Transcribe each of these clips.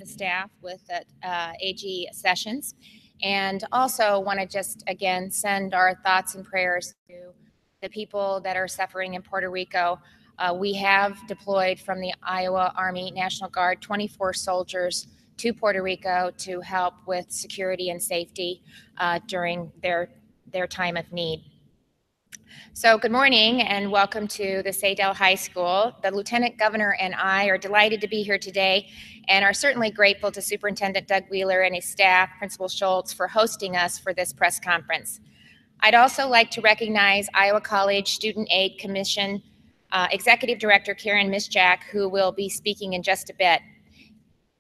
the staff with AG Sessions, and also want to just again send our thoughts and prayers to the people that are suffering in Puerto Rico. We have deployed from the Iowa Army National Guard 24 soldiers to Puerto Rico to help with security and safety during their time of need. So good morning and welcome to the Saydel High School. The Lieutenant Governor and I are delighted to be here today and are certainly grateful to Superintendent Doug Wheeler and his staff, Principal Schultz, for hosting us for this press conference. I'd also like to recognize Iowa College Student Aid Commission Executive Director Karen Mischak, who will be speaking in just a bit.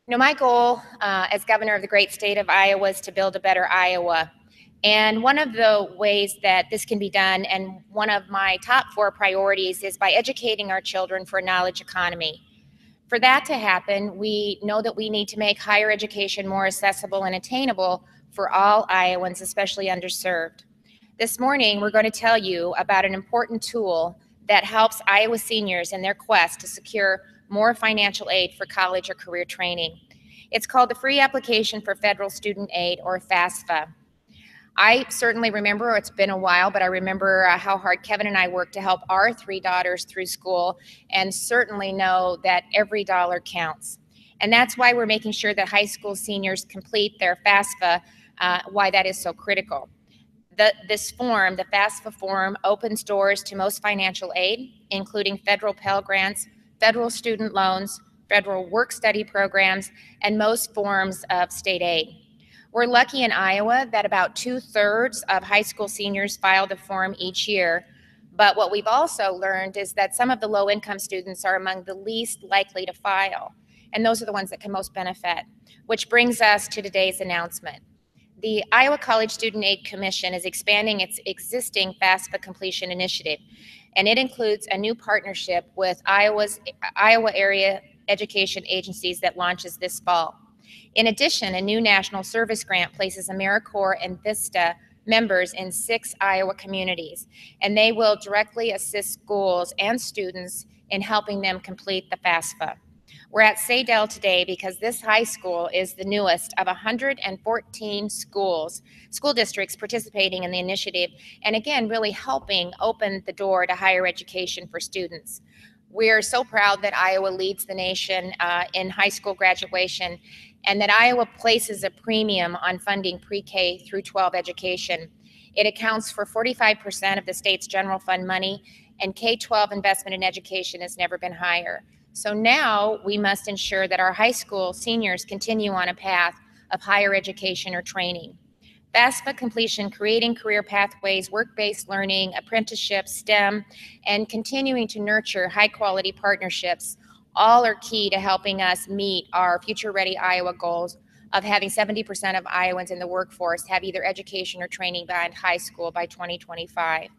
You know, my goal as governor of the great state of Iowa is to build a better Iowa. And one of the ways that this can be done, and one of my top 4 priorities, is by educating our children for a knowledge economy. For that to happen, we know that we need to make higher education more accessible and attainable for all Iowans, especially underserved. This morning, we're going to tell you about an important tool that helps Iowa seniors in their quest to secure more financial aid for college or career training. It's called the Free Application for Federal Student Aid, or FAFSA. I certainly remember, it's been a while, but I remember how hard Kevin and I worked to help our 3 daughters through school, and certainly know that every dollar counts. And that's why we're making sure that high school seniors complete their FAFSA, why that is so critical. This form, the FAFSA form, opens doors to most financial aid, including federal Pell Grants, federal student loans, federal work-study programs, and most forms of state aid. We're lucky in Iowa that about 2/3 of high school seniors file the form each year, but what we've also learned is that some of the low-income students are among the least likely to file, and those are the ones that can most benefit, which brings us to today's announcement. The Iowa College Student Aid Commission is expanding its existing FAFSA completion initiative, and it includes a new partnership with Iowa area education agencies that launches this fall. In addition, a new national service grant places AmeriCorps and VISTA members in 6 Iowa communities, and they will directly assist schools and students in helping them complete the FAFSA. We're at Saydel today because this high school is the newest of 114 school districts participating in the initiative, and again, really helping open the door to higher education for students. We're so proud that Iowa leads the nation in high school graduation, and that Iowa places a premium on funding pre-K through 12 education. It accounts for 45% of the state's general fund money, and K-12 investment in education has never been higher. So now we must ensure that our high school seniors continue on a path of higher education or training. FAFSA completion, creating career pathways, work-based learning, apprenticeships, STEM, and continuing to nurture high-quality partnerships all are key to helping us meet our Future Ready Iowa goals of having 70% of Iowans in the workforce have either education or training beyond high school by 2025.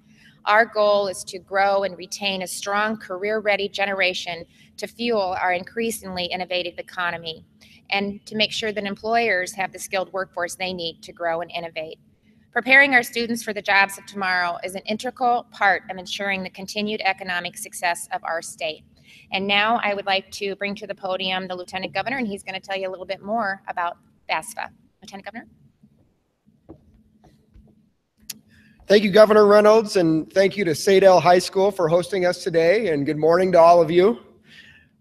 Our goal is to grow and retain a strong career-ready generation to fuel our increasingly innovative economy, and to make sure that employers have the skilled workforce they need to grow and innovate. Preparing our students for the jobs of tomorrow is an integral part of ensuring the continued economic success of our state. And now I would like to bring to the podium the Lieutenant Governor, and he's going to tell you a little bit more about FAFSA. Lieutenant Governor. Thank you, Governor Reynolds, and thank you to Saydel High School for hosting us today, and good morning to all of you.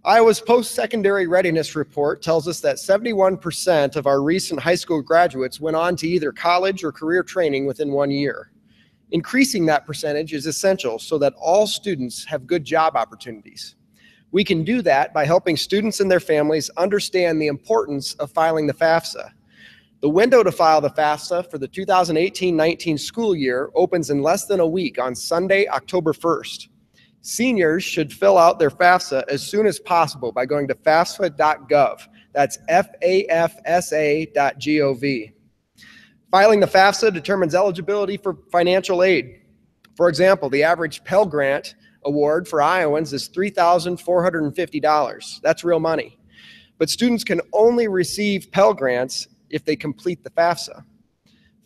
Iowa's post-secondary readiness report tells us that 71% of our recent high school graduates went on to either college or career training within 1 year. Increasing that percentage is essential so that all students have good job opportunities. We can do that by helping students and their families understand the importance of filing the FAFSA. The window to file the FAFSA for the 2018-19 school year opens in less than a week on Sunday, October 1st. Seniors should fill out their FAFSA as soon as possible by going to fafsa.gov. That's FAFSA.gov. Filing the FAFSA determines eligibility for financial aid. For example, the average Pell Grant award for Iowans is $3,450. That's real money. But students can only receive Pell Grants if they complete the FAFSA.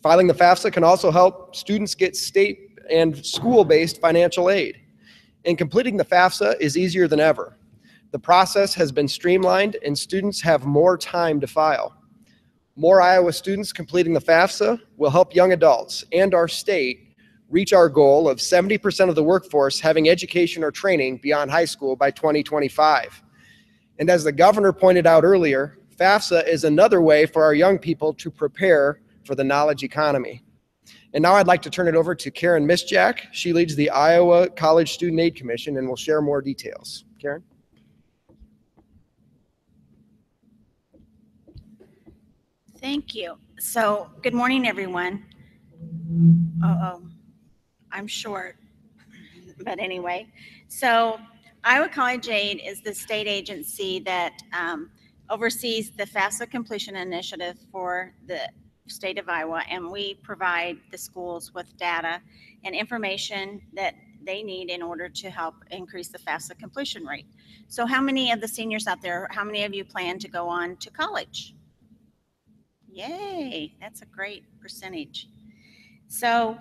Filing the FAFSA can also help students get state and school-based financial aid. And completing the FAFSA is easier than ever. The process has been streamlined and students have more time to file. More Iowa students completing the FAFSA will help young adults and our state reach our goal of 70% of the workforce having education or training beyond high school by 2025. And as the governor pointed out earlier, FAFSA is another way for our young people to prepare for the knowledge economy. And now I'd like to turn it over to Karen Misjak. She leads the Iowa College Student Aid Commission and will share more details. Karen? Thank you. So, good morning, everyone. I'm short, but anyway. So, Iowa College Aid is the state agency that oversees the FAFSA completion initiative for the state of Iowa, and we provide the schools with data and information that they need in order to help increase the FAFSA completion rate. So, how many of the seniors out there, how many of you plan to go on to college? Yay, that's a great percentage. So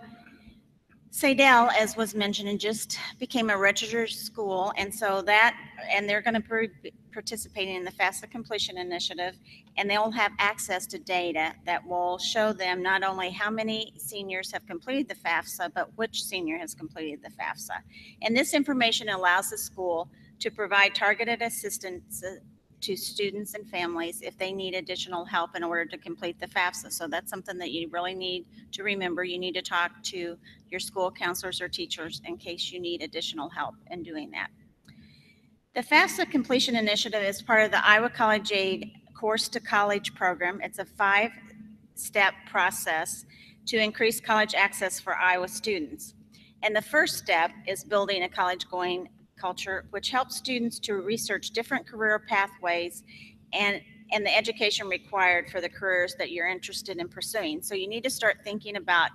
Sadell, as was mentioned, just became a registered school, and so they're going to be participating in the FAFSA completion initiative, and they'll have access to data that will show them not only how many seniors have completed the FAFSA, but which senior has completed the FAFSA. And this information allows the school to provide targeted assistance to students and families if they need additional help in order to complete the FAFSA. So that's something that you really need to remember. You need to talk to your school counselors or teachers in case you need additional help in doing that. The FAFSA completion initiative is part of the Iowa College Aid Course to College program. It's a 5-step process to increase college access for Iowa students. And the first step is building a college-going culture, which helps students to research different career pathways and the education required for the careers that you're interested in pursuing. So you need to start thinking about,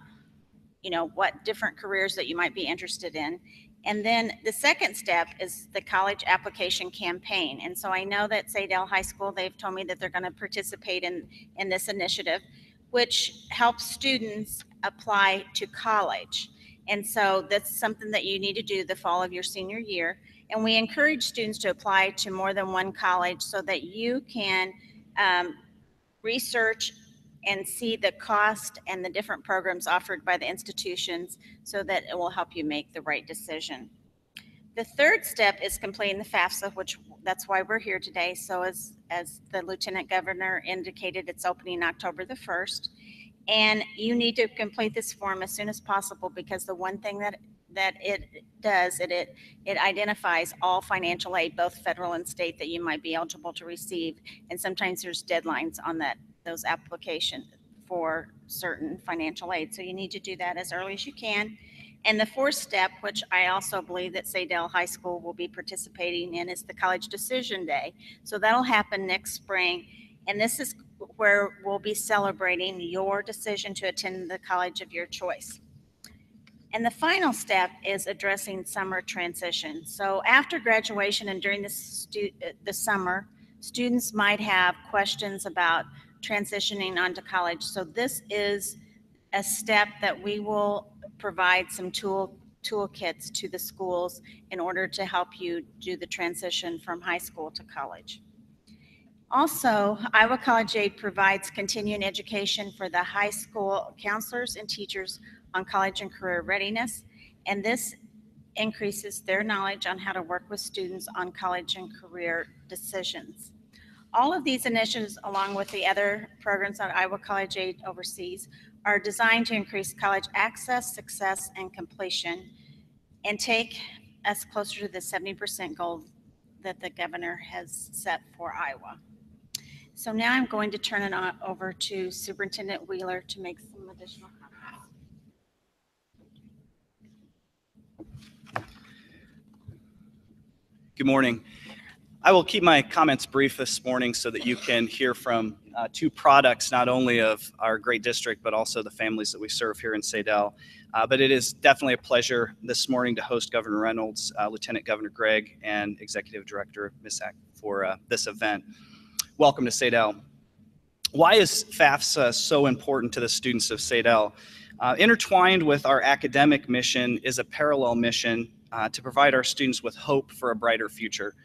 what different careers that you might be interested in. And then the second step is the college application campaign. And so I know that Sadell High School, they've told me that they're going to participate in this initiative, which helps students apply to college. And so that's something that you need to do the fall of your senior year. And we encourage students to apply to more than one college so that you can research and see the cost and the different programs offered by the institutions so that it will help you make the right decision. The third step is completing the FAFSA, which that's why we're here today. So as the Lieutenant Governor indicated, it's opening October the 1st. And you need to complete this form as soon as possible because the one thing that it does, it identifies all financial aid, both federal and state, that you might be eligible to receive. And sometimes there's deadlines on those applications for certain financial aid. So you need to do that as early as you can. And the fourth step, which I also believe that Sadell High School will be participating in, is the College Decision Day. So that'll happen next spring. And this is where we'll be celebrating your decision to attend the college of your choice. And the final step is addressing summer transition. So after graduation and during the summer, students might have questions about transitioning onto college. So this is a step that we will provide some toolkits to the schools in order to help you do the transition from high school to college. Also, Iowa College Aid provides continuing education for the high school counselors and teachers on college and career readiness, and this increases their knowledge on how to work with students on college and career decisions. All of these initiatives, along with the other programs that Iowa College Aid oversees, are designed to increase college access, success, and completion, and take us closer to the 70% goal that the governor has set for Iowa. So now I'm going to turn it over to Superintendent Wheeler to make some additional comments. Good morning. I will keep my comments brief this morning so that you can hear from two products, not only of our great district, but also the families that we serve here in Sadell. But it is definitely a pleasure this morning to host Governor Reynolds, Lieutenant Governor Gregg, and Executive Director Misjak for this event. Welcome to Sadell. Why is FAFSA so important to the students of Sadell? Intertwined with our academic mission is a parallel mission to provide our students with hope for a brighter future.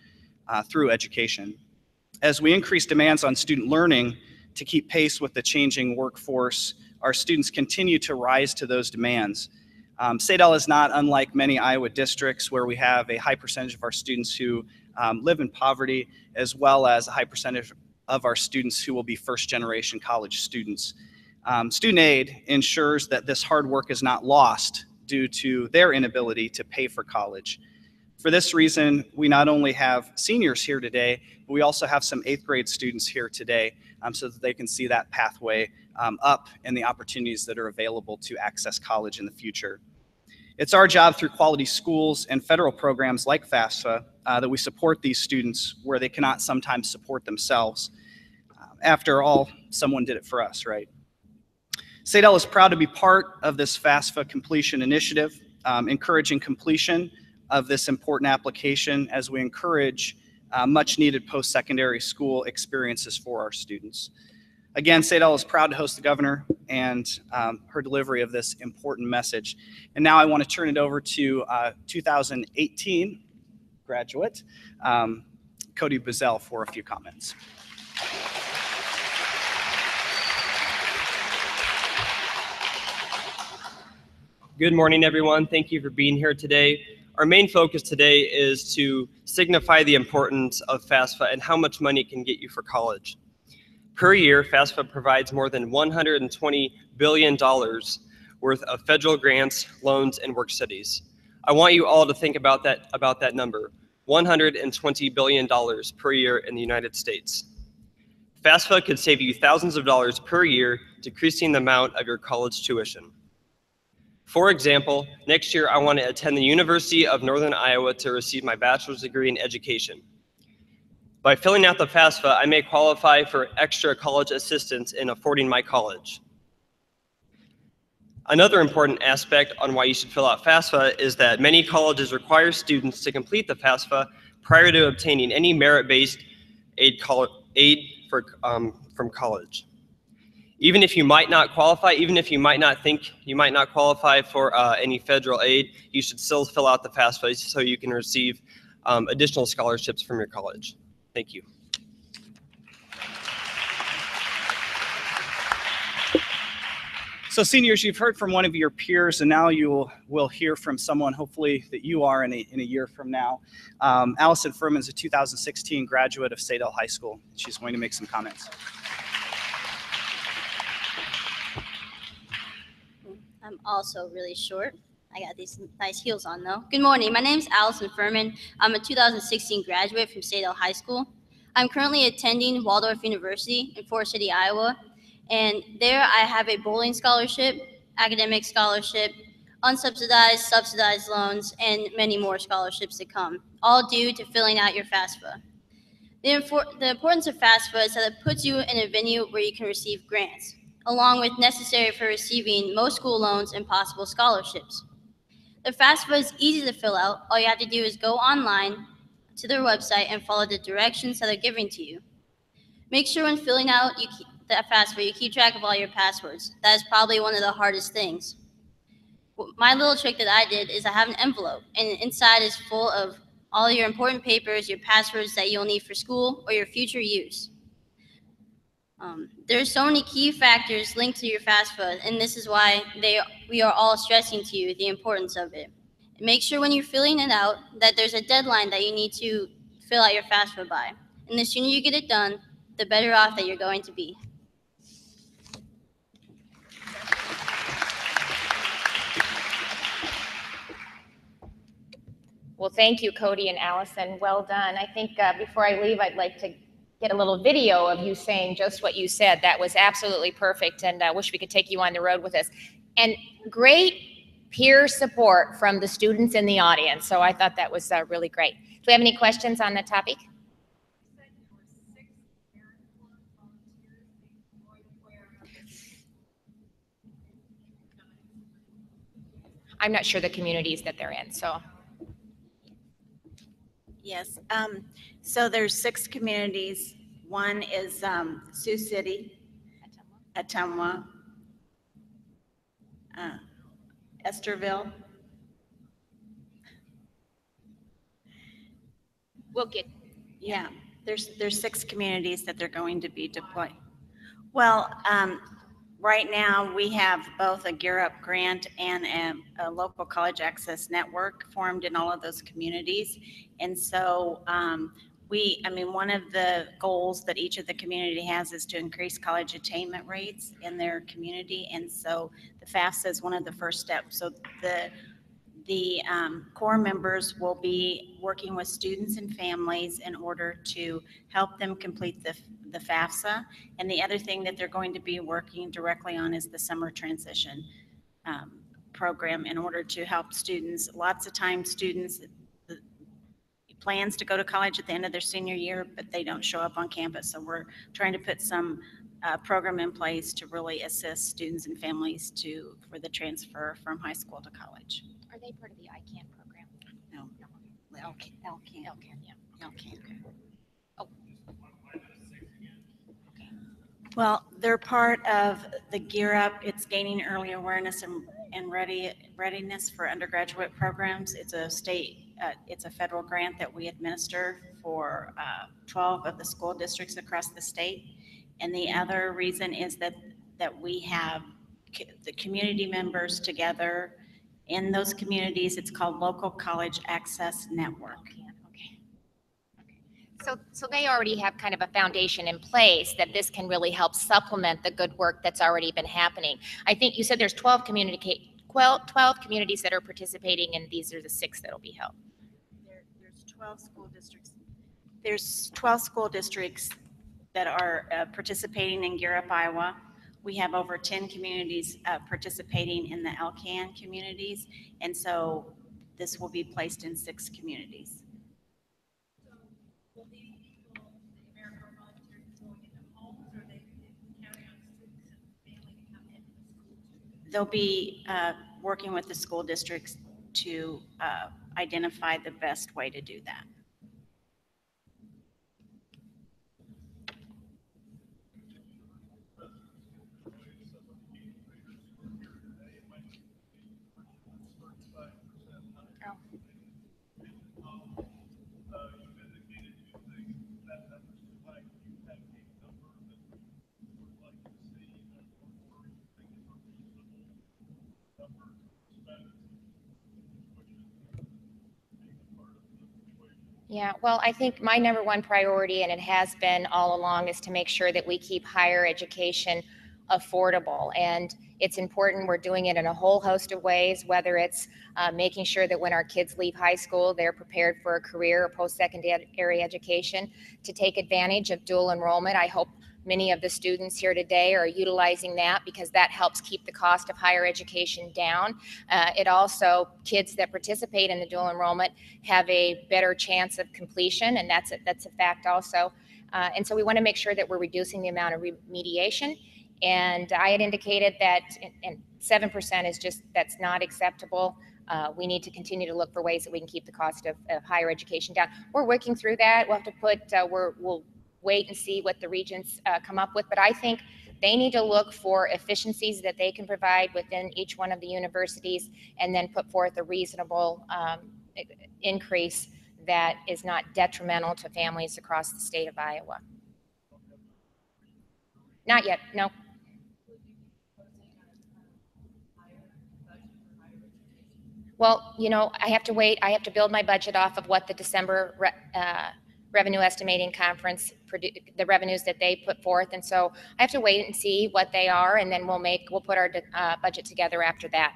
through education. As we increase demands on student learning to keep pace with the changing workforce, our students continue to rise to those demands. Sadell is not unlike many Iowa districts where we have a high percentage of our students who live in poverty, as well as a high percentage of our students who will be first-generation college students. Student aid ensures that this hard work is not lost due to their inability to pay for college. For this reason, we not only have seniors here today, but we also have some 8th grade students here today so that they can see that pathway up and the opportunities that are available to access college in the future. It's our job through quality schools and federal programs like FAFSA that we support these students where they cannot sometimes support themselves. After all, someone did it for us, right? Sadell is proud to be part of this FAFSA completion initiative, encouraging completion of this important application as we encourage much needed post-secondary school experiences for our students. Again, Sadell is proud to host the governor and her delivery of this important message. And now I want to turn it over to 2018 graduate, Cody Bazell, for a few comments. Good morning, everyone. Thank you for being here today. Our main focus today is to signify the importance of FAFSA and how much money it can get you for college. Per year, FAFSA provides more than $120 billion worth of federal grants, loans, and work studies. I want you all to think about that number, $120 billion per year in the United States. FAFSA could save you thousands of dollars per year, decreasing the amount of your college tuition. For example, next year I want to attend the University of Northern Iowa to receive my bachelor's degree in education. By filling out the FAFSA, I may qualify for extra college assistance in affording my college. Another important aspect on why you should fill out FAFSA is that many colleges require students to complete the FAFSA prior to obtaining any merit-based aid from college. Even if you might not qualify, even if you might not think you might not qualify for any federal aid, you should still fill out the FAFSA so you can receive additional scholarships from your college. Thank you. So seniors, you've heard from one of your peers, and now you will hear from someone, hopefully, that you are in a year from now. Allison Furman is a 2016 graduate of Sadell High School. She's going to make some comments. I'm also really short. I got these nice heels on though. Good morning, my name is Allison Furman. I'm a 2016 graduate from Sadell High School. I'm currently attending Waldorf University in Forest City, Iowa. And there I have a bowling scholarship, academic scholarship, unsubsidized, subsidized loans, and many more scholarships to come, all due to filling out your FAFSA. The importance of FAFSA is that it puts you in a venue where you can receive grants, along with necessary for receiving most school loans and possible scholarships. The FAFSA is easy to fill out. All you have to do is go online to their website and follow the directions that are given to you. Make sure when filling out the FAFSA, you keep track of all your passwords. That is probably one of the hardest things. My little trick that I did is I have an envelope, and inside is full of all your important papers, your passwords that you'll need for school or your future use. There's so many key factors linked to your FAFSA, and this is why we are all stressing to you the importance of it. Make sure when you're filling it out that there's a deadline that you need to fill out your FAFSA by. And the sooner you get it done, the better off that you're going to be. Well, thank you, Cody and Allison. Well done. I think before I leave, I'd like to get a little video of you saying just what you said. That was absolutely perfect, and I wish we could take you on the road with us. And great peer support from the students in the audience. So I thought that was really great. Do we have any questions on the topic? I'm not sure the communities that they're in, so. Yes, so there's 6 communities. One is Sioux City, Ottumwa, Esterville. We'll get Yeah, there's 6 communities that they're going to be deployed. Well, right now, we have both a Gear Up grant and a local college access network formed in all of those communities. And so one of the goals that each of the community has is to increase college attainment rates in their community. And so the FAFSA is one of the first steps. So the core members will be working with students and families in order to help them complete the FAFSA. And the other thing that they're going to be working directly on is the summer transition program in order to help students. Lots of times students plans to go to college at the end of their senior year, but they don't show up on campus. So we're trying to put some program in place to really assist students and families for the transfer from high school to college. Are they part of the ICANN program? No. LCAN. LCAN, yeah. LCAN. Oh. Well, they're part of the Gear Up. It's gaining early awareness and readiness for undergraduate programs. It's a federal grant that we administer for 12 of the school districts across the state. And the other reason is that we have the community members together in those communities. It's called Local College Access Network. So they already have kind of a foundation in place that this can really help supplement the good work that's already been happening. I think you said there's 12 communities that are participating, and these are the 6 that'll be held. There's 12 school districts. There's 12 school districts that are participating in Gear Up Iowa. We have over 10 communities participating in the LCAN communities, and so this will be placed in 6 communities. They'll be working with the school districts to identify the best way to do that. Yeah, well, I think my number one priority, and it has been all along, is to make sure that we keep higher education affordable. And it's important we're doing it in a whole host of ways, whether it's making sure that when our kids leave high school, they're prepared for a career or post-secondary education, to take advantage of dual enrollment. I hope many of the students here today are utilizing that because that helps keep the cost of higher education down. It also, kids that participate in the dual enrollment have a better chance of completion, and that's a fact also. And so we want to make sure that we're reducing the amount of remediation. And I had indicated that, and 7% is just, that's not acceptable. We need to continue to look for ways that we can keep the cost of higher education down. We're working through that. We'll have to put, we'll wait and see what the regions come up with, but I think they need to look for efficiencies that they can provide within each one of the universities, and then put forth a reasonable increase that is not detrimental to families across the state of Iowa. Not yet, no. Well, you know, I have to wait. I have to build my budget off of what the December revenue estimating conference, the revenues that they put forth. And so I have to wait and see what they are, and then we'll put our budget together after that.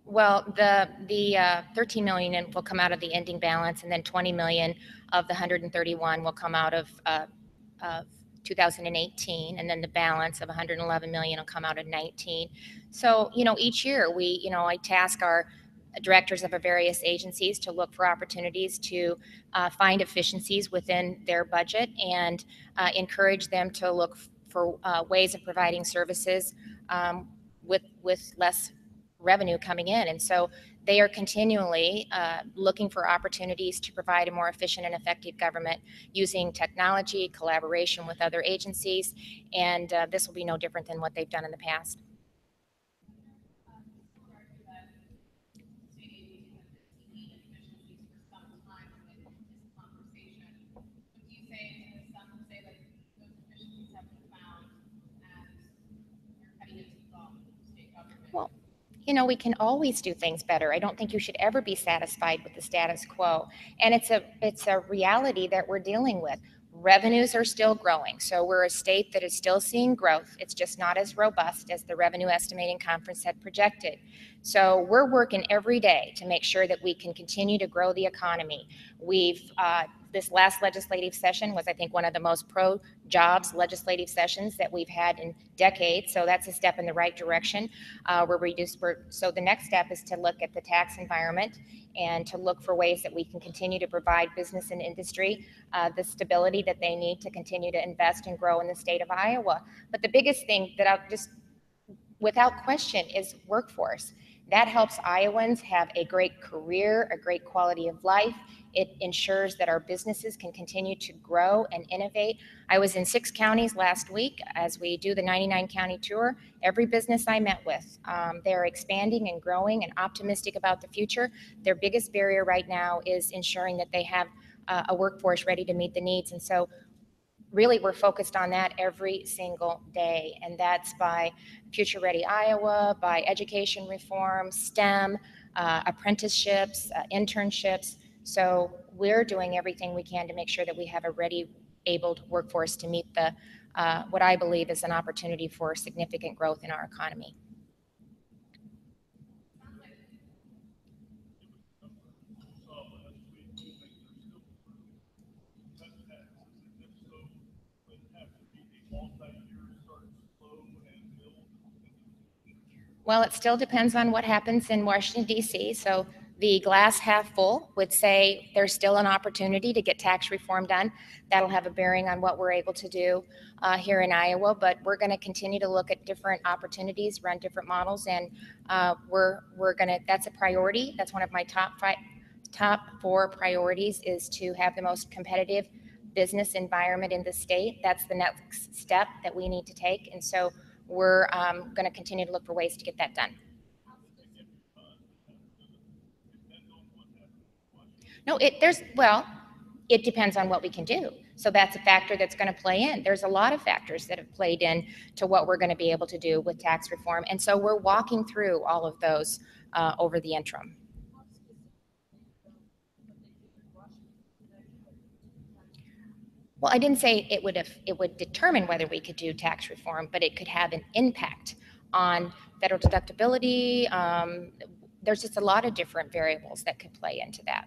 Well, the 13 million will come out of the ending balance, and then 20 million of the 131 will come out of 2018, and then the balance of 111 million will come out of 19. So, you know, each year I task our directors of the various agencies to look for opportunities to find efficiencies within their budget and encourage them to look for ways of providing services with less revenue coming in. And so they are continually looking for opportunities to provide a more efficient and effective government using technology, collaboration with other agencies, and this will be no different than what they've done in the past. Well, you know, we can always do things better. I don't think you should ever be satisfied with the status quo. And it's a reality that we're dealing with. Revenues are still growing. So we're a state that is still seeing growth. It's just not as robust as the Revenue Estimating Conference had projected. So we're working every day to make sure that we can continue to grow the economy. This last legislative session was, I think, one of the most pro-jobs legislative sessions that we've had in decades. So that's a step in the right direction. So the next step is to look at the tax environment and to look for ways that we can continue to provide business and industry the stability that they need to continue to invest and grow in the state of Iowa. But the biggest thing that I'll just, without question, is workforce. That helps Iowans have a great career, a great quality of life. It ensures that our businesses can continue to grow and innovate. I was in 6 counties last week as we do the 99 county tour. Every business I met with, they're expanding and growing and optimistic about the future. Their biggest barrier right now is ensuring that they have a workforce ready to meet the needs. And so really we're focused on that every single day. And that's by Future Ready Iowa, by education reform, STEM, apprenticeships, internships. So we're doing everything we can to make sure that we have a ready, abled workforce to meet the what I believe is an opportunity for significant growth in our economy. Well, it still depends on what happens in Washington, D.C. So the glass half full would say there's still an opportunity to get tax reform done. That'll have a bearing on what we're able to do here in Iowa, but we're going to continue to look at different opportunities, run different models, and that's a priority. That's one of my top 4 priorities, is to have the most competitive business environment in the state. That's the next step that we need to take, and so we're going to continue to look for ways to get that done. No, it depends on what we can do. So that's a factor that's going to play in. There's a lot of factors that have played in to what we're going to be able to do with tax reform. And so we're walking through all of those over the interim. Well, I didn't say it would determine whether we could do tax reform, but it could have an impact on federal deductibility. There's just a lot of different variables that could play into that.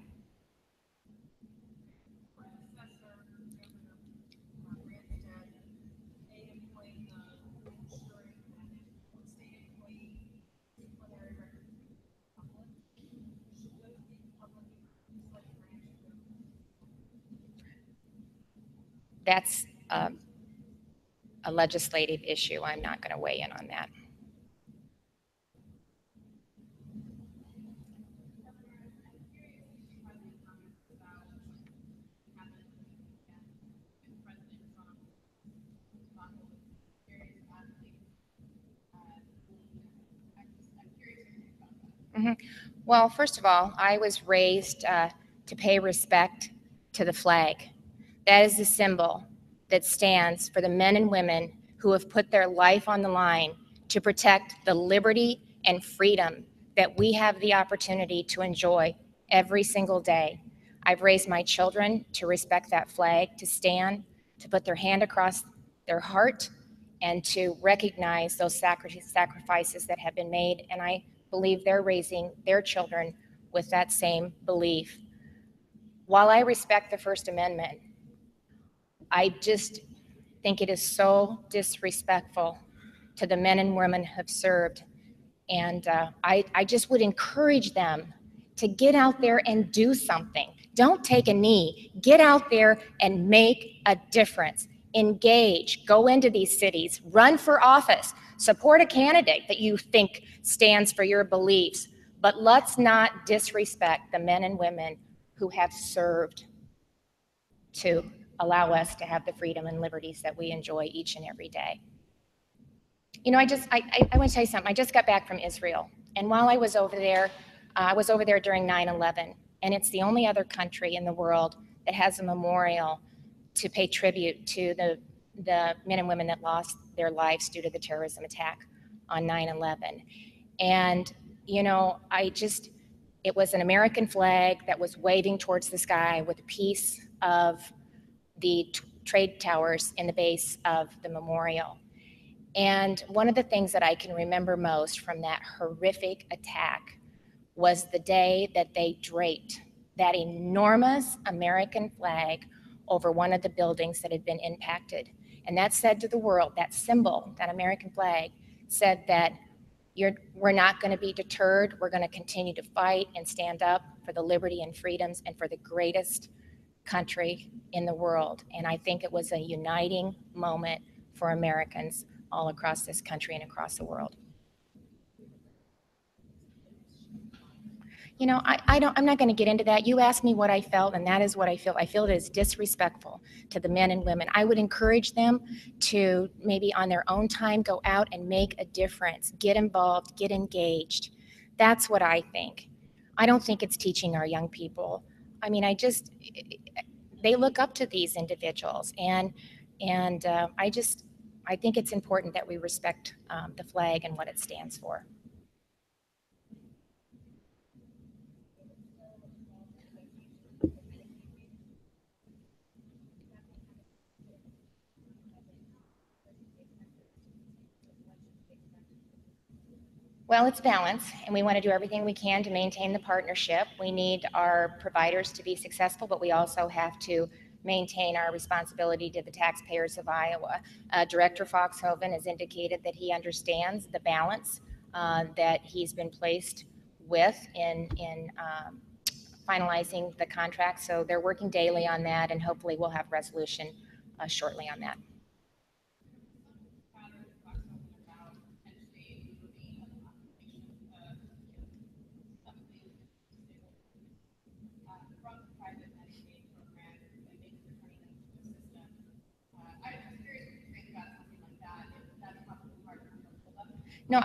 That's a legislative issue. I'm not going to weigh in on that. Well, first of all, I was raised to pay respect to the flag. That is the symbol that stands for the men and women who have put their life on the line to protect the liberty and freedom that we have the opportunity to enjoy every single day. I've raised my children to respect that flag, to stand, to put their hand across their heart, and to recognize those sacrifices that have been made. And I believe they're raising their children with that same belief. While I respect the First Amendment, I just think it is so disrespectful to the men and women who have served. And I just would encourage them to get out there and do something. Don't take a knee. Get out there and make a difference. Engage, go into these cities, run for office, support a candidate that you think stands for your beliefs. But let's not disrespect the men and women who have served to allow us to have the freedom and liberties that we enjoy each and every day. You know, I want to tell you something. I just got back from Israel. And while I was over there during 9/11, and it's the only other country in the world that has a memorial to pay tribute to the men and women that lost their lives due to the terrorism attack on 9/11. And, you know, it was an American flag that was waving towards the sky with a piece of the trade towers in the base of the memorial. And one of the things that I can remember most from that horrific attack was the day that they draped that enormous American flag over one of the buildings that had been impacted. And that said to the world, that symbol, that American flag, said that we're not going to be deterred. We're going to continue to fight and stand up for the liberty and freedoms and for the greatest country in the world. And I think it was a uniting moment for Americans all across this country and across the world. You know, I'm not going to get into that. You asked me what I felt, and that is what I feel. I feel it is disrespectful to the men and women. I would encourage them to maybe on their own time go out and make a difference, get involved, get engaged. That's what I think. I don't think it's teaching our young people. I mean, they look up to these individuals, and I think it's important that we respect the flag and what it stands for. Well, it's balance, and we want to do everything we can to maintain the partnership. We need our providers to be successful, but we also have to maintain our responsibility to the taxpayers of Iowa. Director Foxhoven has indicated that he understands the balance that he's been placed with in finalizing the contract. So they're working daily on that, and hopefully we'll have resolution shortly on that. No,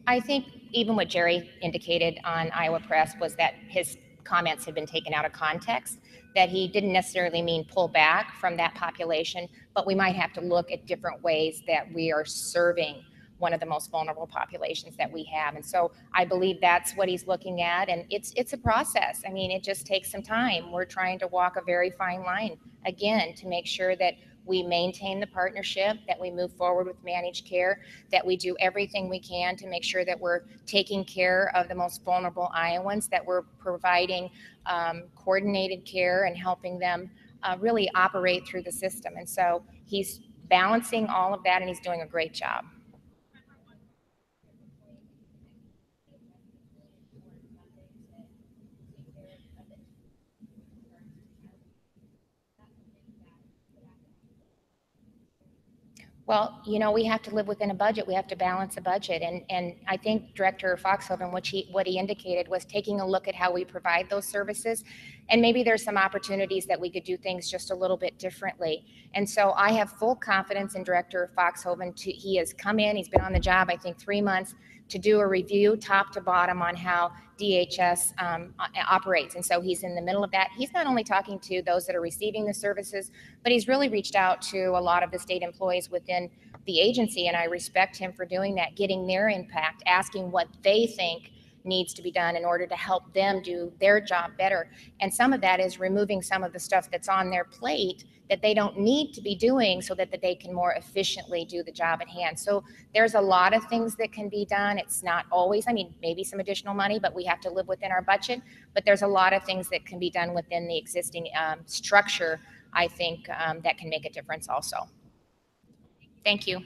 I think even what Jerry indicated on Iowa Press was that his comments had been taken out of context, that he didn't necessarily mean pull back from that population, but we might have to look at different ways that we are serving one of the most vulnerable populations that we have. And so I believe that's what he's looking at, and it's a process. I mean, it just takes some time. We're trying to walk a very fine line, again, to make sure that we maintain the partnership, that we move forward with managed care, that we do everything we can to make sure that we're taking care of the most vulnerable Iowans, that we're providing coordinated care and helping them really operate through the system. And so he's balancing all of that, and he's doing a great job. Well, you know, we have to live within a budget. We have to balance a budget. And I think Director Foxhoven, what he indicated was taking a look at how we provide those services. And maybe there's some opportunities that we could do things just a little bit differently. And so I have full confidence in Director Foxhoven. He has come in, he's been on the job, I think 3 months, to do a review top to bottom on how DHS operates. And so he's in the middle of that. He's not only talking to those that are receiving the services, but he's really reached out to a lot of the state employees within the agency. And I respect him for doing that, getting their impact, asking what they think needs to be done in order to help them do their job better. And some of that is removing some of the stuff that's on their plate that they don't need to be doing so that they can more efficiently do the job at hand. So there's a lot of things that can be done. It's not always, I mean, maybe some additional money, but we have to live within our budget. But there's a lot of things that can be done within the existing structure, I think, that can make a difference also. Thank you.